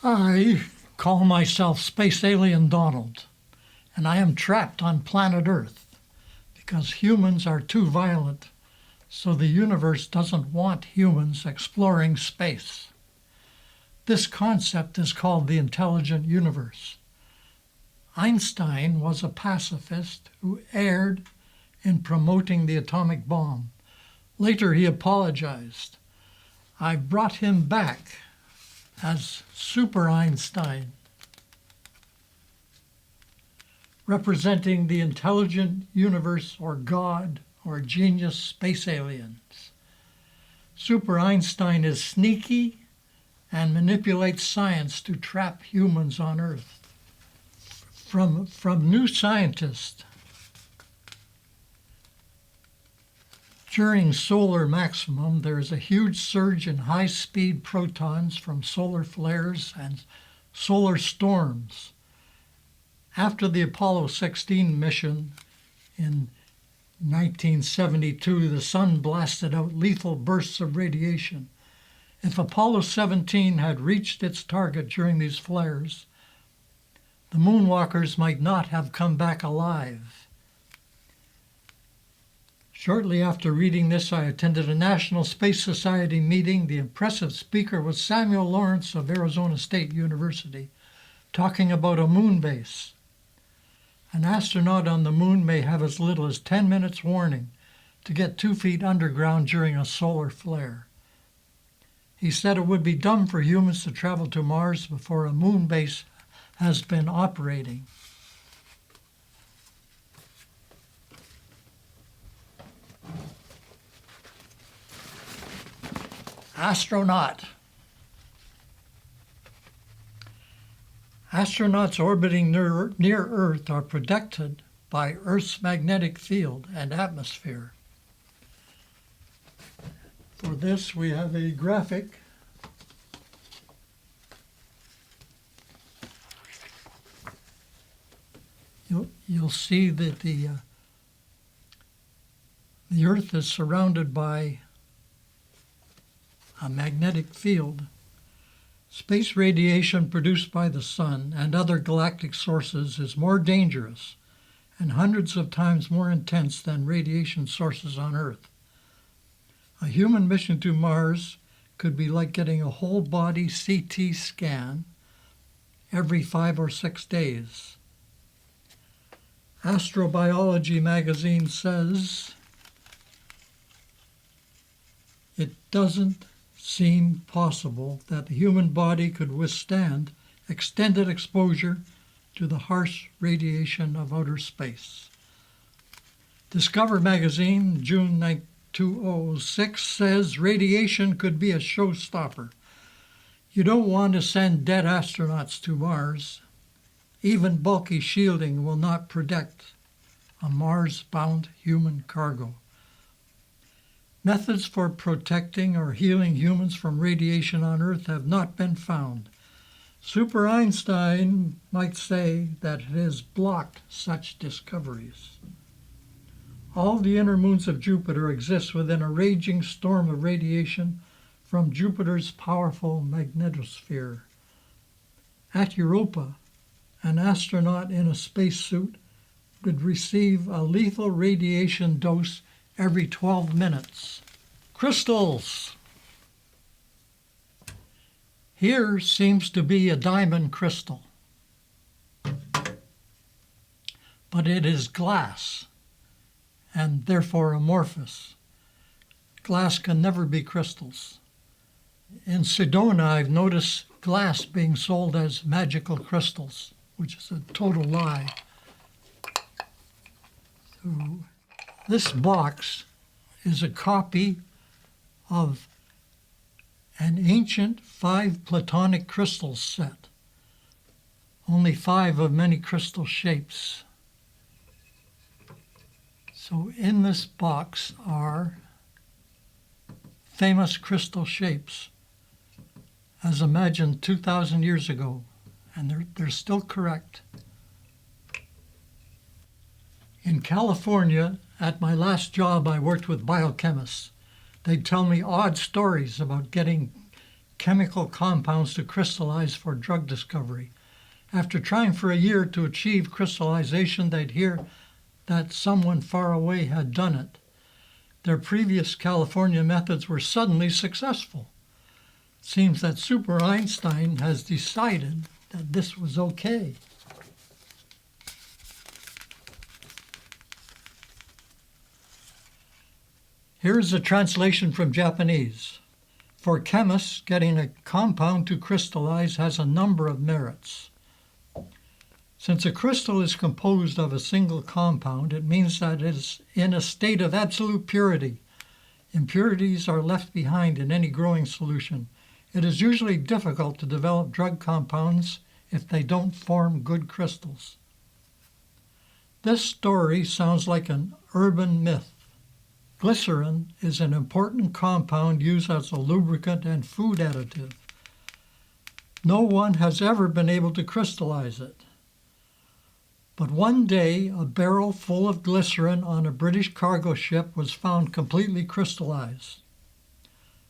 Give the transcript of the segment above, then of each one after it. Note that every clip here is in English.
I call myself Space Alien Donald, and I am trapped on planet Earth because humans are too violent, so the universe doesn't want humans exploring space. This concept is called the intelligent universe. Einstein was a pacifist who erred in promoting the atomic bomb. Later, he apologized. I brought him back as Super Einstein, representing the intelligent universe or God or genius space aliens. Super Einstein is sneaky and manipulates science to trap humans on Earth. From New Scientist, during solar maximum, there is a huge surge in high-speed protons from solar flares and solar storms. After the Apollo 16 mission in 1972, the sun blasted out lethal bursts of radiation. If Apollo 17 had reached its target during these flares, the moonwalkers might not have come back alive. Shortly after reading this, I attended a National Space Society meeting. The impressive speaker was Samuel Lawrence of Arizona State University, talking about a moon base. An astronaut on the moon may have as little as 10 minutes warning to get 2 feet underground during a solar flare. He said it would be dumb for humans to travel to Mars before a moon base has been operating. Astronaut. Astronauts orbiting near Earth are protected by Earth's magnetic field and atmosphere. For this, we have a graphic. You'll see that the Earth is surrounded by a magnetic field. Space radiation produced by the sun and other galactic sources is more dangerous and hundreds of times more intense than radiation sources on Earth. A human mission to Mars could be like getting a whole body CT scan every 5 or 6 days. Astrobiology magazine says it doesn't seem possible that the human body could withstand extended exposure to the harsh radiation of outer space. Discover magazine, June 2006, says radiation could be a showstopper. You don't want to send dead astronauts to Mars. Even bulky shielding will not protect a Mars-bound human cargo. Methods for protecting or healing humans from radiation on Earth have not been found. Super Einstein might say that it has blocked such discoveries. All the inner moons of Jupiter exist within a raging storm of radiation from Jupiter's powerful magnetosphere. At Europa, an astronaut in a spacesuit could receive a lethal radiation dose every 12 minutes. Crystals. Here seems to be a diamond crystal, but it is glass and therefore amorphous. Glass can never be crystals. In Sedona, I've noticed glass being sold as magical crystals, which is a total lie. So this box is a copy of an ancient 5 Platonic crystals set, only 5 of many crystal shapes. So in this box are famous crystal shapes as imagined 2,000 years ago, and they're still correct. In California, at my last job, I worked with biochemists. They'd tell me odd stories about getting chemical compounds to crystallize for drug discovery. After trying for a year to achieve crystallization, they'd hear that someone far away had done it. Their previous California methods were suddenly successful. It seems that Super Einstein has decided that this was okay. Here is a translation from Japanese. For chemists, getting a compound to crystallize has a number of merits. Since a crystal is composed of a single compound, it means that it is in a state of absolute purity. Impurities are left behind in any growing solution. It is usually difficult to develop drug compounds if they don't form good crystals. This story sounds like an urban myth. Glycerin is an important compound used as a lubricant and food additive. No one has ever been able to crystallize it. But one day, a barrel full of glycerin on a British cargo ship was found completely crystallized.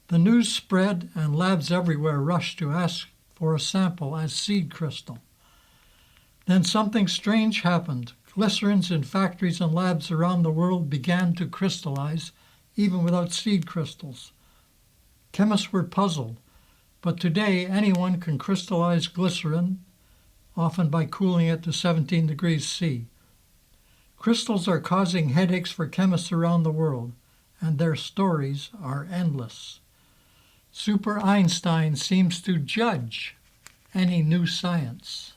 The news spread, and labs everywhere rushed to ask for a sample as seed crystal. Then something strange happened. Glycerins in factories and labs around the world began to crystallize, even without seed crystals. Chemists were puzzled, but today anyone can crystallize glycerin, often by cooling it to 17 degrees C. Crystals are causing headaches for chemists around the world, and their stories are endless. Super Einstein seems to judge any new science.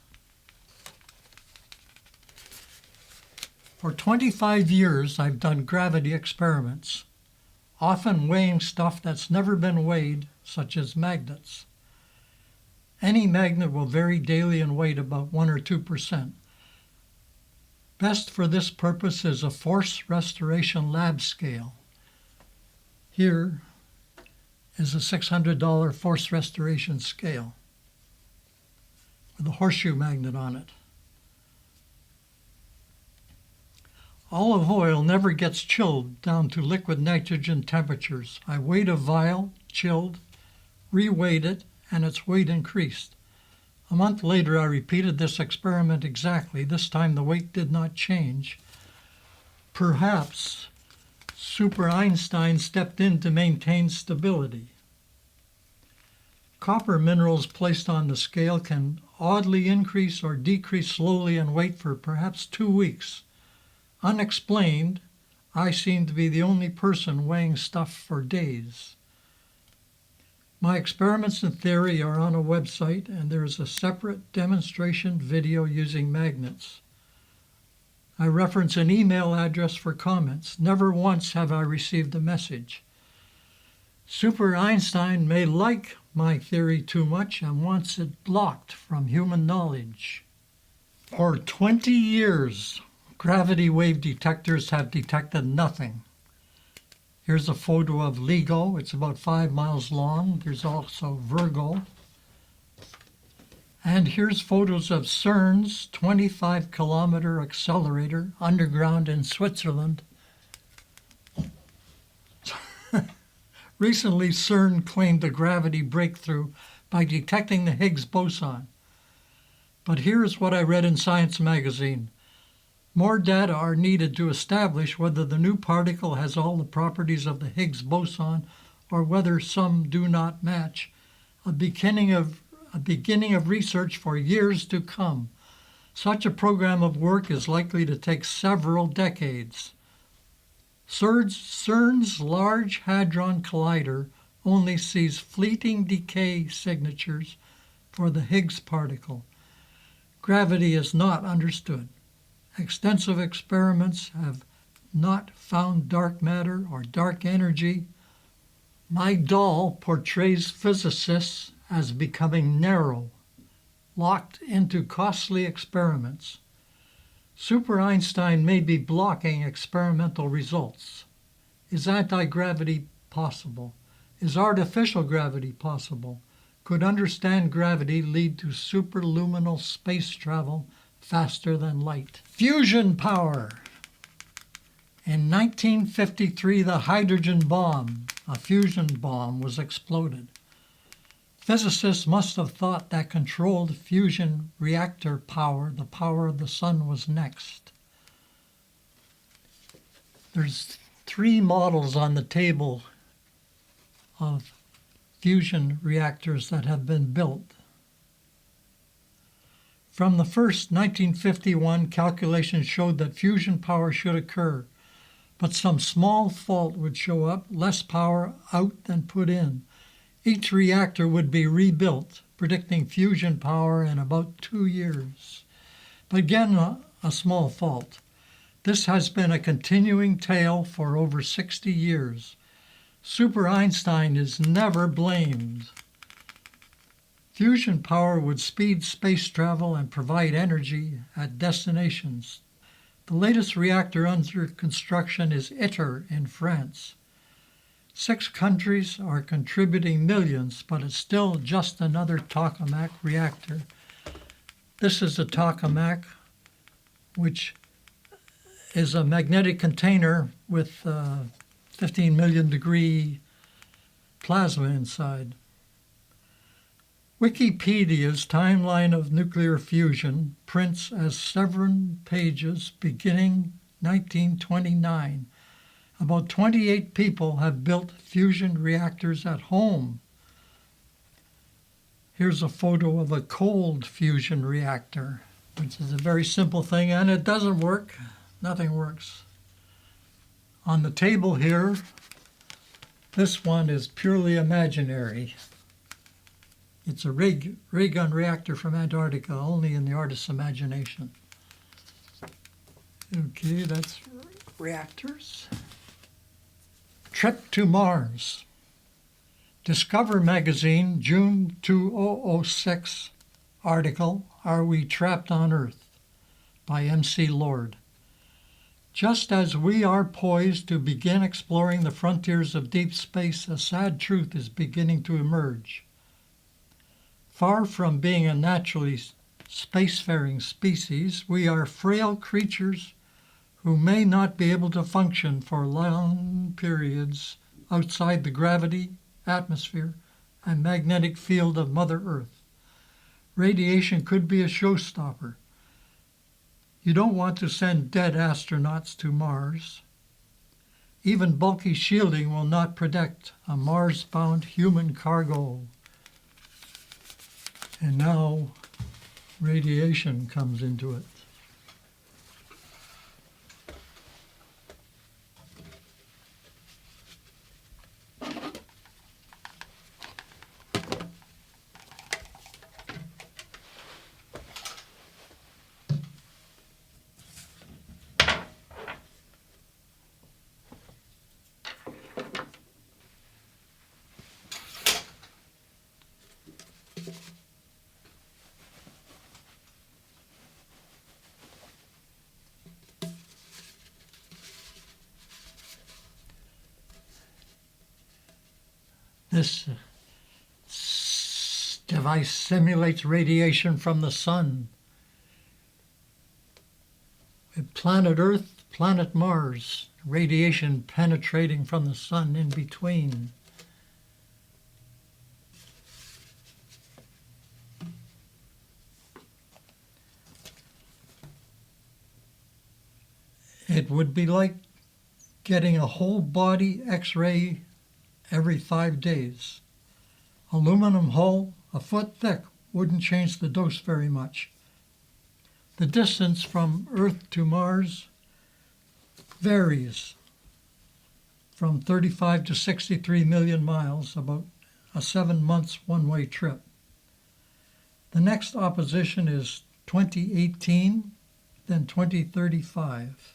For 25 years, I've done gravity experiments, often weighing stuff that's never been weighed, such as magnets. Any magnet will vary daily in weight about 1 or 2%. Best for this purpose is a force restoration lab scale. Here is a $600 force restoration scale with a horseshoe magnet on it. Olive oil never gets chilled down to liquid nitrogen temperatures. I weighed a vial, chilled, reweighed it, and its weight increased. A month later, I repeated this experiment exactly. This time the weight did not change. Perhaps Super Einstein stepped in to maintain stability. Copper minerals placed on the scale can oddly increase or decrease slowly in weight for perhaps 2 weeks. Unexplained, I seem to be the only person weighing stuff for days. My experiments and theory are on a website, and there is a separate demonstration video using magnets. I reference an email address for comments. Never once have I received a message. Super Einstein may like my theory too much and wants it blocked from human knowledge. For 20 years, gravity wave detectors have detected nothing. Here's a photo of LIGO. It's about 5 miles long. There's also Virgo. And here's photos of CERN's 25-kilometer accelerator underground in Switzerland. Recently, CERN claimed a gravity breakthrough by detecting the Higgs boson. But here's what I read in Science magazine. More data are needed to establish whether the new particle has all the properties of the Higgs boson or whether some do not match. A beginning of research for years to come. Such a program of work is likely to take several decades. CERN's Large Hadron Collider only sees fleeting decay signatures for the Higgs particle. Gravity is not understood. Extensive experiments have not found dark matter or dark energy. My doll portrays physicists as becoming narrow, locked into costly experiments. Super Einstein may be blocking experimental results. Is anti-gravity possible? Is artificial gravity possible? Could understand gravity lead to superluminal space travel faster than light? Fusion power. In 1953, the hydrogen bomb, a fusion bomb, was exploded. Physicists must have thought that controlled fusion reactor power, the power of the sun, was next. There's 3 models on the table of fusion reactors that have been built. From the first 1951, calculations showed that fusion power should occur, but some small fault would show up, less power out than put in. Each reactor would be rebuilt, predicting fusion power in about 2 years. But again, a small fault. This has been a continuing tale for over 60 years. Super Einstein is never blamed. Fusion power would speed space travel and provide energy at destinations. The latest reactor under construction is ITER in France. 6 countries are contributing millions, but it's still just another tokamak reactor. This is a tokamak, which is a magnetic container with 15 million degree plasma inside. Wikipedia's timeline of nuclear fusion prints as 7 pages beginning 1929. About 28 people have built fusion reactors at home. Here's a photo of a cold fusion reactor, which is a very simple thing, and it doesn't work. Nothing works. On the table here, this one is purely imaginary. It's a ray gun reactor from Antarctica, only in the artist's imagination. Okay, that's reactors. Trip to Mars. Discover magazine, June 2006 article, Are We Trapped on Earth? By M.C. Lord. Just as we are poised to begin exploring the frontiers of deep space, a sad truth is beginning to emerge. Far from being a naturally spacefaring species, we are frail creatures who may not be able to function for long periods outside the gravity, atmosphere, and magnetic field of Mother Earth. Radiation could be a showstopper. You don't want to send dead astronauts to Mars. Even bulky shielding will not protect a Mars-bound human cargo. And now radiation comes into it. This device simulates radiation from the sun. Planet Earth, planet Mars, radiation penetrating from the sun in between. It would be like getting a whole body X-ray every 5 days. Aluminum hull, a foot thick, wouldn't change the dose very much. The distance from Earth to Mars varies from 35 to 63 million miles, about a 7 months one-way trip. The next opposition is 2018, then 2035.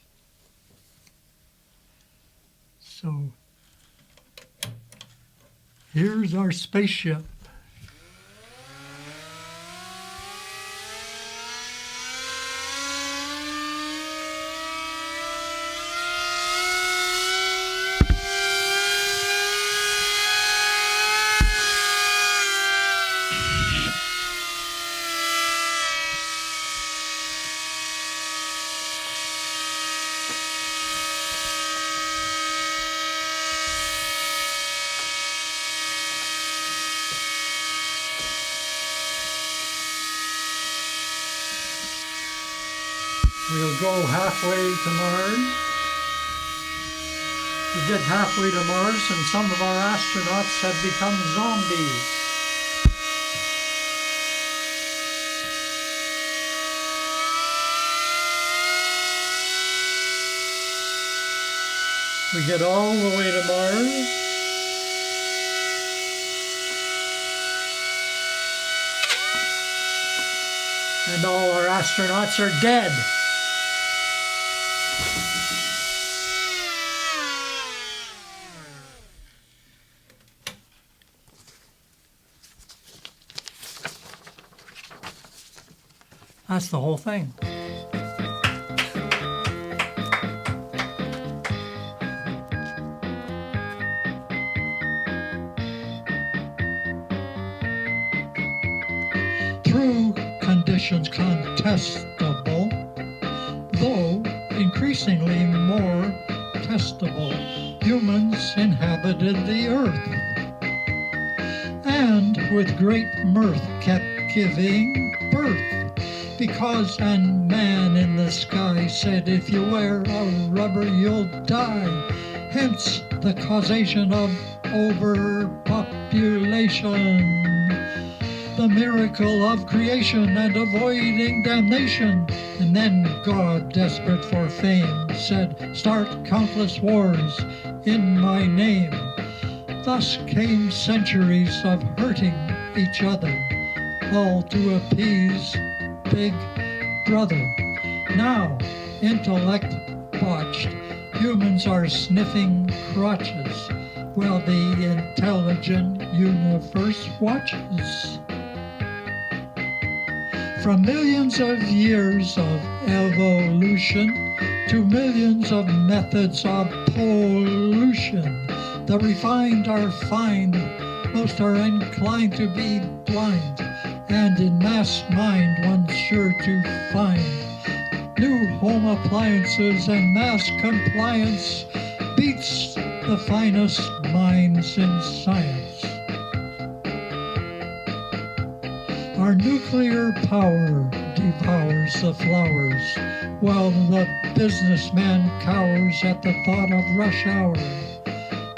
So here's our spaceship. We'll go halfway to Mars. We get halfway to Mars and some of our astronauts have become zombies. We get all the way to Mars. And all our astronauts are dead. That's the whole thing. Through conditions contestable, though increasingly more testable, humans inhabited the earth, and with great mirth kept giving birth. Because a man in the sky said, if you wear a rubber, you'll die. Hence the causation of overpopulation. The miracle of creation and avoiding damnation. And then God, desperate for fame, said, start countless wars in my name. Thus came centuries of hurting each other, all to appease Big Brother. Now, intellect botched, humans are sniffing crotches, while the intelligent universe watches. From millions of years of evolution to millions of methods of pollution, the refined are fine, most are inclined to be blind, and in mass mind one's sure to find new home appliances, and mass compliance beats the finest minds in science. Our nuclear power devours the flowers, while the businessman cowers at the thought of rush hour.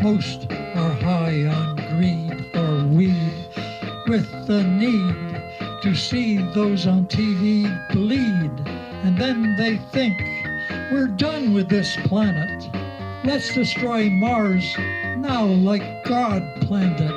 Most are high on greed or weed, with the need to see those on TV bleed. And then they think, we're done with this planet. Let's destroy Mars now like God planned it.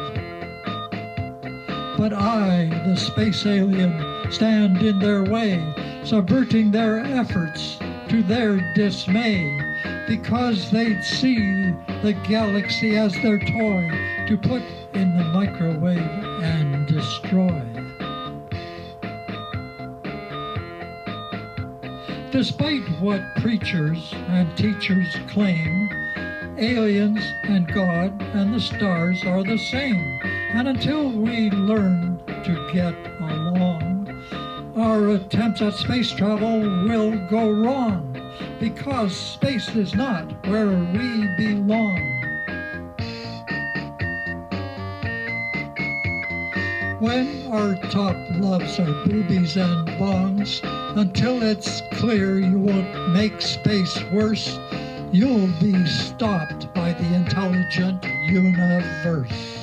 But I, the space alien, stand in their way, subverting their efforts to their dismay, because they'd see the galaxy as their toy to put in the microwave and destroy. Despite what preachers and teachers claim, aliens and God and the stars are the same. And until we learn to get along, our attempts at space travel will go wrong, because space is not where we belong. When our top loves are boobies and bongs, until it's clear you won't make space worse, you'll be stopped by the intelligent universe.